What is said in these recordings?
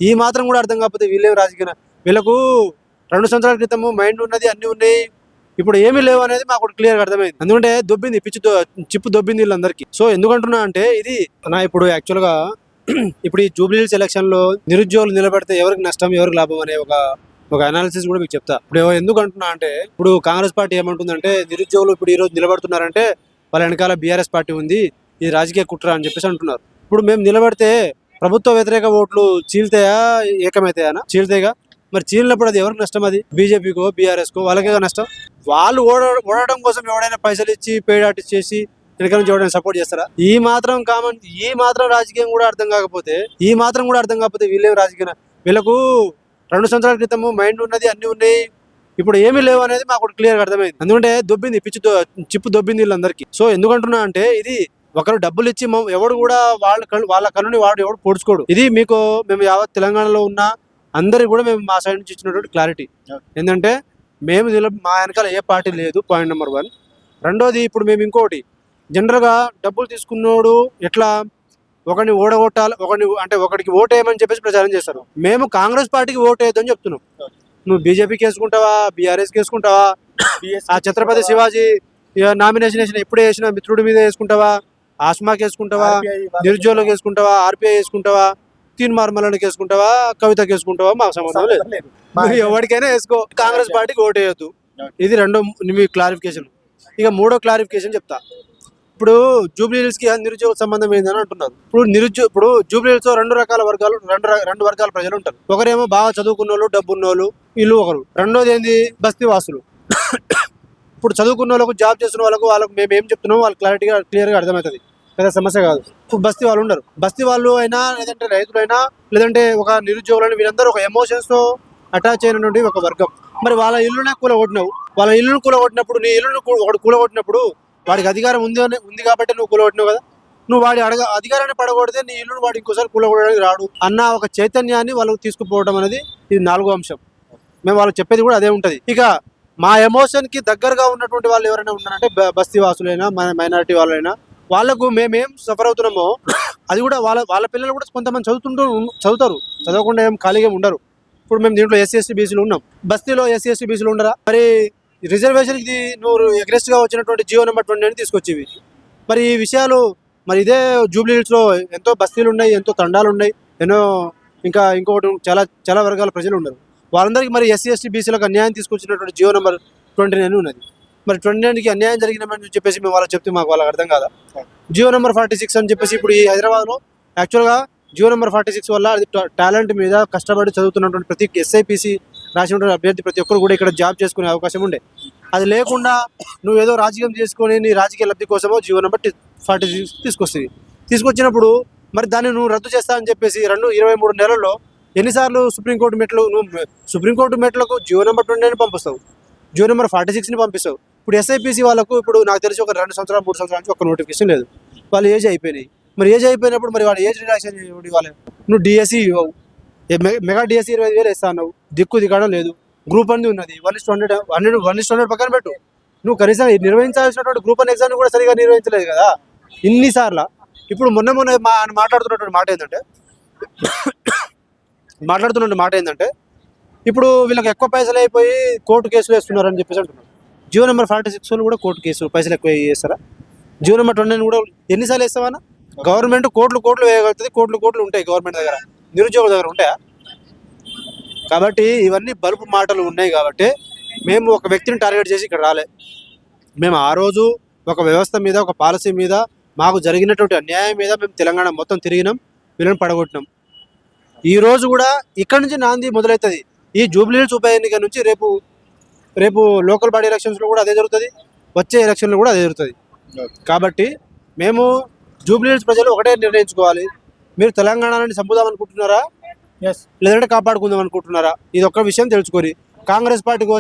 ఈ మాత్రం కూడా అర్థం కాకపోతే వీళ్ళేం రాజకీయ వీళ్ళకు 2 సంవత్సరాల క్రితము మైండ్ ఉన్నది, అన్ని ఉన్నాయి, ఇప్పుడు ఏమీ లేవు అనేది మాకు క్లియర్ గా అర్థమైంది. ఎందుకంటే దొబ్బింది చిప్పు దొబ్బింది వీళ్ళందరికీ. సో ఎందుకంటున్నా అంటే ఇది ఇప్పుడు యాక్చువల్ గా ఇప్పుడు ఈ జూబ్లీహిల్స్ ఎలక్షన్ లో నిరుద్యోగులు నిలబడితే ఎవరికి నష్టం ఎవరికి లాభం అనే ఒక అనాలిసిస్ కూడా మీకు చెప్తా. ఇప్పుడు ఎందుకు అంటున్నా అంటే ఇప్పుడు కాంగ్రెస్ పార్టీ ఏమంటుందంటే నిరుద్యోగులు ఇప్పుడు ఈ రోజు నిలబడుతున్నారంటే వాళ్ళ వెనకాల బీఆర్ఎస్ పార్టీ ఉంది, ఇది రాజకీయ కుట్ర అని చెప్పేసి అంటున్నారు. ఇప్పుడు మేము నిలబడితే ప్రభుత్వ వ్యతిరేక ఓట్లు చీల్తాయా ఏకమైతాయా? చీల్తాయిగా. మరి చీలినప్పుడు అది ఎవరికి నష్టం? అది బీజేపీకో బీఆర్ఎస్ కో వాళ్ళకే నష్టం. వాళ్ళు ఓడడం కోసం ఎవడైనా పైసలు ఇచ్చి పెయిడ్ ఆర్టిస్ట్ చేసి వెనక నుంచి ఎవరైనా సపోర్ట్ చేస్తారా? ఈ మాత్రం రాజకీయం కూడా అర్థం కాకపోతే వీళ్ళేం రాజకీయ వీళ్ళకు 2 సంవత్సరాల క్రితము మైండ్ ఉన్నది, అన్ని ఉన్నాయి, ఇప్పుడు ఏమీ లేవు అనేది మాకు క్లియర్ గా అర్థమైంది. ఎందుకంటే దొబ్బింది చిప్పు దొబ్బింది వీళ్ళందరికీ. సో ఎందుకంటున్నా అంటే ఇది ఒకరు డబ్బులు ఇచ్చి ఎవడు కూడా వాళ్ళ కన్నుని వాడు ఎవడు పొడుచుకోడు. ఇది మేము యావత్ తెలంగాణలో ఉన్న అందరికి కూడా మేము మా సైడ్ నుంచి ఇచ్చినటువంటి క్లారిటీ ఏంటంటే మా వెనకాల ఏ పార్టీ లేదు, పాయింట్ నెంబర్ 1. రెండోది ఇప్పుడు మేము ఇంకోటి జనరల్ గా డబ్బులు తీసుకున్నోడు ఎట్లా ఒకరిని ఓడగొట్టాలి, ఒకరికి ఓటు వేయమని చెప్పేసి ప్రచారం చేస్తారు. మేము కాంగ్రెస్ పార్టీకి ఓటు వేయద్దని చెప్తున్నాం. నువ్వు బీజేపీకి వేసుకుంటావా, బీఆర్ఎస్కి వేసుకుంటావా, ఆ ఛత్రపతి శివాజీ నామినేషన్ ఎప్పుడే వేసిన మిత్రుడి మీద వేసుకుంటావా, ఆస్మాకి వేసుకుంటావా, నిరుద్యోగులకు వేసుకుంటావా, ఆర్పీఐ వేసుకుంటావా, తీన్మార్మలకి వేసుకుంటావా, కవితకి వేసుకుంటావా, మాకు సంబంధం లేదు. ఎవరికైనా వేసుకో, కాంగ్రెస్ పార్టీకి ఓటు వేయద్దు. ఇది రెండో మీ క్లారిఫికేషన్. ఇక మూడో క్లారిఫికేషన్ చెప్తా. ఇప్పుడు జూబ్లీహిల్స్ కి నిరుద్యోగ సంబంధం ఏందని అంటున్నారు. ఇప్పుడు జూబ్లీహిల్స్ లో రెండు వర్గాల ప్రజలు ఉంటారు. ఒకరేమో బాగా చదువుకున్న వాళ్ళు, డబ్బున్న వాళ్ళు, వీళ్ళు ఒకరు. రెండోది ఏంది, బస్తీ వాసులు. ఇప్పుడు చదువుకున్న వాళ్ళకు, జాబ్ చేస్తున్న వాళ్ళకు మేము ఏం చెప్తున్నామో వాళ్ళు క్లియర్ గా అర్థమవుతుంది, పెద్ద సమస్య కాదు. ఇప్పుడు బస్తీ వాళ్ళు ఉండరు. బస్తీ వాళ్ళు అయినా, లేదంటే రైతులైనా, లేదంటే ఒక నిరుద్యోగులని, వీళ్ళందరూ ఒక ఎమోషన్స్ తో అటాచ్ అయినటువంటి ఒక వర్గం. మరి వాళ్ళ ఇల్లునే కూలగొట్టినావు. వాళ్ళ ఇల్లును కూలగొట్టినప్పుడు, నీ ఇల్లును ఒకటి కూలగొట్టినప్పుడు వాడికి అధికారం ఉంది కాబట్టి నువ్వు కూలగొట్టినావు కదా. నువ్వు వాడి అధికారాన్ని పడగొడితే నీ ఇల్లును వాడు ఇంకోసారి కూలగొట్టడానికి రాడు అన్న ఒక చైతన్యాన్ని వాళ్ళకు తీసుకుపోవడం అనేది ఇది 4వ అంశం. మేము వాళ్ళకి చెప్పేది కూడా అదే ఉంటది. ఇక మా ఎమోషన్ కి దగ్గరగా ఉన్నటువంటి వాళ్ళు ఎవరైనా ఉన్నారంటే బస్తీ వాసులైనా, మైనారిటీ వాళ్ళైనా, వాళ్ళకు మేమేం సఫర్ అవుతున్నామో అది కూడా వాళ్ళ పిల్లలు కూడా కొంతమంది చదువుతారు, చదవకుండా ఏం ఖాళీగా ఉండరు. ఇప్పుడు మేము దీంట్లో ఎస్సీ ఎస్టీ బీసీలు ఉన్నాం. బస్తీలో ఎస్సీ ఎస్టీ బీసీలు ఉండరా? మరి రిజర్వేషన్ కి నువ్వు అగ్రెస్ట్ గా వచ్చినటువంటి జియో నెంబర్ 20 తీసుకొచ్చేవి. మరి ఈ విషయాలు మరి ఇదే జూబ్లీహిల్స్ లో ఎంతో బస్తీలు ఉన్నాయి, ఎంతో తండాలు ఉన్నాయి, ఇంకొకటి చాలా వర్గాల ప్రజలు ఉన్నారు. వాళ్ళందరికీ మరి ఎస్సీ ఎస్టీ బీసీలకు అన్యాయం తీసుకొచ్చినటువంటి జియో నెంబర్ 29 ఉన్నది. మరి 29కి అన్యాయం జరిగినామని చెప్పేసి మేము వాళ్ళకి చెప్తే వాళ్ళకి అర్థం కాదా? జియో నెంబర్ 46 అని చెప్పేసి ఇప్పుడు ఈ హైదరాబాద్ లో యాక్చువల్గా జియో నెంబర్ 46 వల్ల అది టాలెంట్ మీద కష్టపడి చదువుతున్నటువంటి ప్రతి ఎస్ఐపిసి రాసినటువంటి అభ్యర్థి ప్రతి ఒక్కరు కూడా ఇక్కడ జాబ్ చేసుకునే అవకాశం ఉండే. అది లేకుండా నువ్వు ఏదో రాజకీయం చేసుకొని నీ రాజకీయ లబ్ధి కోసమో జియో నెంబర్ 46 తీసుకొచ్చినప్పుడు మరి దాన్ని నువ్వు రద్దు చేస్తా అని చెప్పేసి 23 నెలల్లో ఎన్నిసార్లు సుప్రీంకోర్టు మెట్లకు జియో నెంబర్ 29 పంపిస్తావు, జియో నెంబర్ 46ని పంపిస్తావు. ఇప్పుడు ఎస్ఐపిసి వాళ్ళకు ఇప్పుడు నాకు తెలిసి ఒక 2 సంవత్సరాలు 3 సంవత్సరాల నుంచి ఒక నోటిఫికేషన్ లేదు. వాళ్ళు ఏజ్ అయిపోయినాయి. మరి ఏజ్ అయిపోయినప్పుడు మరి వాడు ఏజ్ రిలాక్సేషన్ ఇవ్వాలి. నువ్వు డిఎస్సి ఇవ్వవు, మెగా డిఎస్సి 25,000 ఇస్తా అన్నావు, దిగడం లేదు. గ్రూప్ 1 ఉన్నది, 1:100 పక్కన పెట్టు. నువ్వు కనీసం నిర్వహించాల్సినటువంటి గ్రూప్ 1 ఎగ్జామ్ కూడా సరిగా నిర్వహించలేదు కదా ఇన్నిసార్లు. ఇప్పుడు మొన్న మాట్లాడుతున్నటువంటి మాట ఏంటంటే ఇప్పుడు వీళ్ళకి ఎక్కువ పైసలు అయిపోయి కోర్టు కేసులు వేస్తున్నారు అని చెప్పేసి అంటున్నారు. జియో నెంబర్ 46 కూడా కోర్టు కేసు పైసలు ఎక్కువ చేస్తారా? జియో నెంబర్ 29 కూడా ఎన్నిసార్లు వేస్తామన్నా? గవర్నమెంట్ కోట్లు వేయగలుగుతుంది, కోట్లు ఉంటాయి గవర్నమెంట్ దగ్గర, నిరుద్యోగుల దగ్గర ఉంటాయా? కాబట్టి ఇవన్నీ బల్బు మాటలు ఉన్నాయి. కాబట్టి మేము ఒక వ్యక్తిని టార్గెట్ చేసి ఇక్కడ రాలే. మేము ఆ రోజు ఒక వ్యవస్థ మీద, ఒక పాలసీ మీద, మాకు జరిగినటువంటి అన్యాయం మీద మేము తెలంగాణ మొత్తం తిరిగినాం, వీళ్ళని పడగొట్టినాం. ఈ రోజు కూడా ఇక్కడ నుంచి నాంది మొదలవుతుంది. ఈ జూబ్లీహిల్స్ ఉప ఎన్నిక నుంచి రేపు లోకల్ బాడీ ఎలక్షన్స్లో కూడా అదే జరుగుతుంది, వచ్చే ఎలక్షన్లో కూడా అదే జరుగుతుంది. కాబట్టి మేము జూబ్లీహిల్స్ ప్రజలు ఒకటే నిర్ణయించుకోవాలి. మీరు తెలంగాణని చంపుదాం అనుకుంటున్నారా, లేదంటే కాపాడుకుందాం అనుకుంటున్నారా? ఇది ఒక్క విషయం తెలుసుకొని కాంగ్రెస్ పార్టీకి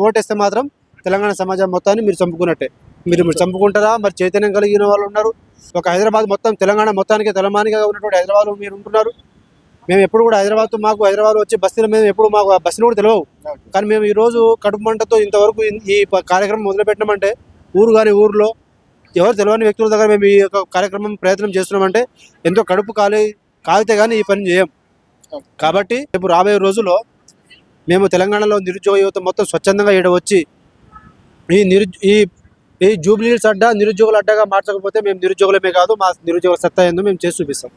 ఓటేస్తే మాత్రం తెలంగాణ సమాజం మొత్తాన్ని మీరు చంపుకున్నట్టే. మీరు చంపుకుంటారా? మరి చైతన్యం కలిగిన వాళ్ళు ఉన్నారు. ఒక హైదరాబాద్ మొత్తం, తెలంగాణ మొత్తానికి తలమానిగా ఉన్నటువంటి హైదరాబాద్ మీరు ఉంటున్నారు. మేము ఎప్పుడు కూడా హైదరాబాద్ వచ్చే బస్తీలో మేము ఎప్పుడు మాకు బస్సులు కూడా తెలియవు. కానీ మేము ఈరోజు కడుపు మంటతో ఇంతవరకు ఈ కార్యక్రమం మొదలుపెట్టినామంటే ఊర్లో ఎవరు తెలియని వ్యక్తుల దగ్గర మేము ఈ యొక్క కార్యక్రమం ప్రయత్నం చేస్తున్నామంటే ఎంతో కడుపు కాలితే కానీ ఈ పని చేయం. కాబట్టి రేపు రాబోయే రోజుల్లో మేము తెలంగాణలో నిరుద్యోగ యువత మొత్తం స్వచ్ఛందంగా ఈడ వచ్చి ఈ ఈ జూబ్లీ హిల్స్ అడ్డా నిరుద్యోగుల అడ్డాగా మార్చకపోతే మేము నిరుద్యోగులమే కాదు, మా నిరుద్యోగ సత్తా ఏందో మేము చేసి చూపిస్తాం.